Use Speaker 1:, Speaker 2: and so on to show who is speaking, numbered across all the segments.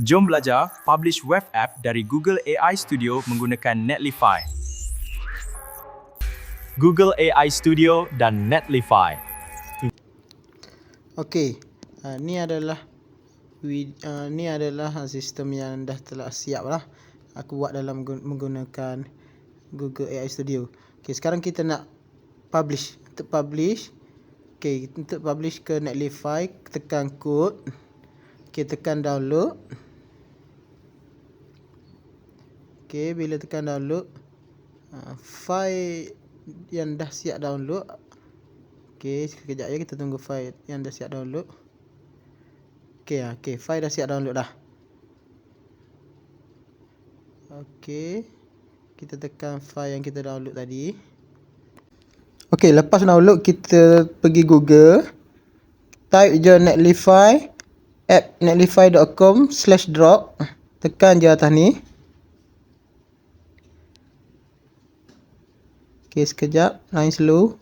Speaker 1: Jom belajar publish web app dari Google AI Studio menggunakan Netlify. Google AI Studio dan Netlify.
Speaker 2: Okey, ni adalah sistem yang dah telah siap lah. Aku buat dalam menggunakan Google AI Studio. Okey, sekarang kita nak publish. Untuk publish ke Netlify, tekan kod. Okey, tekan download. Okey, bila tekan download, file yang dah siap download. Okey, sekejap ya, kita tunggu file yang dah siap download. Okey, file dah siap download dah. Okey, kita tekan file yang kita download tadi. Okey, lepas download kita pergi Google, type je Netlify, app netlify.com/drop, tekan je atas ni. Okey, sekejap, line slow.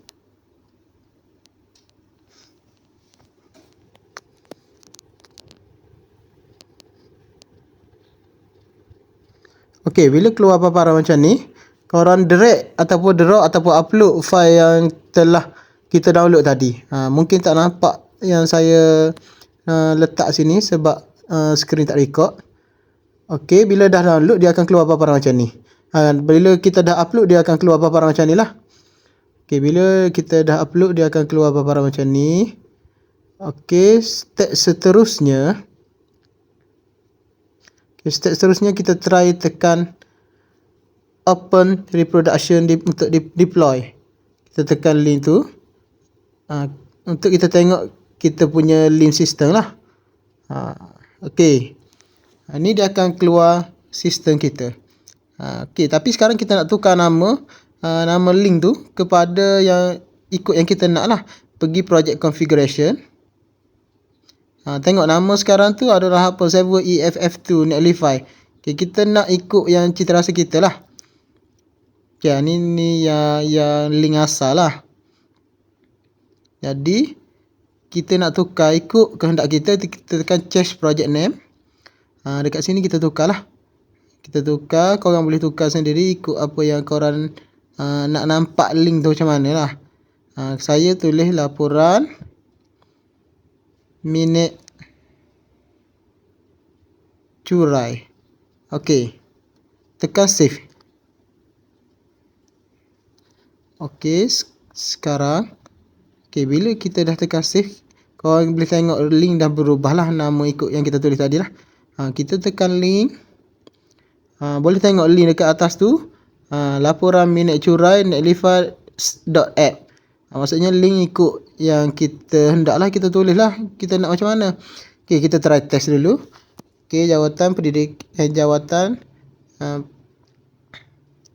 Speaker 2: Okey, bila keluar paparan macam ni, korang drag ataupun drop ataupun upload file yang telah kita download tadi. Mungkin tak nampak yang saya letak sini sebab skrin tak record. Okey, bila dah download dia akan keluar paparan macam ni. Bila kita dah upload dia akan keluar paparan macam ni lah. Okey, bila kita dah upload dia akan keluar paparan macam ni. Okey, step seterusnya kita try tekan open reproduction untuk deploy. Kita tekan link tu. Untuk kita tengok kita punya link sistem lah. Okey. Ni dia akan keluar sistem kita. Okey, tapi sekarang kita nak tukar nama link tu kepada yang ikut yang kita nak lah. Pergi project configuration. Tengok nama sekarang tu adalah apa? Server EFF2 Netlify. Okey, kita nak ikut yang cita rasa kita lah. Okey, ni yang link asal lah. Jadi kita nak tukar ikut kehendak kita tekan change project name. Dekat sini kita tukar lah. Kita tukar, korang boleh tukar sendiri ikut apa yang korang nak nampak link tu macam mana lah. Saya tulis laporan minit curai. Okey, tekan save. Okey, sekarang bila kita dah tekan save, korang boleh tengok link dah berubah lah, nama ikut yang kita tulis tadi lah. Kita tekan link. Boleh tengok link dekat atas tu, laporan minit curai netlify.app. Maksudnya link ikut yang kita hendak lah, kita tulis lah kita nak macam mana. Okey, kita try test dulu. Okey, jawatan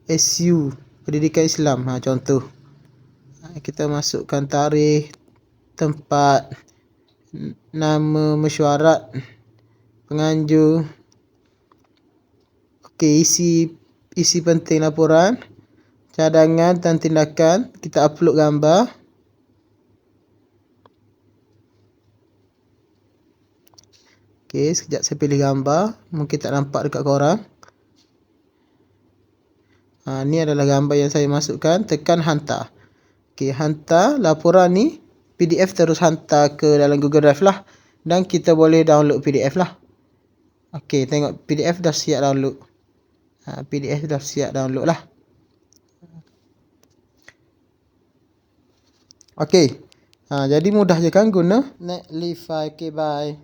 Speaker 2: SU Pendidikan Islam. Contoh, kita masukkan tarikh, tempat, nama mesyuarat, penganjur. Okey, isi penting laporan, cadangan dan tindakan. Kita upload gambar. Okey, sekejap saya pilih gambar. Mungkin tak nampak dekat korang. Ni adalah gambar yang saya masukkan. Tekan hantar. Okey, hantar laporan ni PDF, terus hantar ke dalam Google Drive lah. Dan kita boleh download PDF lah. Okey, tengok PDF dah siap download. PDF dah siap download lah. Okey, jadi mudah je kan guna Netlify. Okey, bye.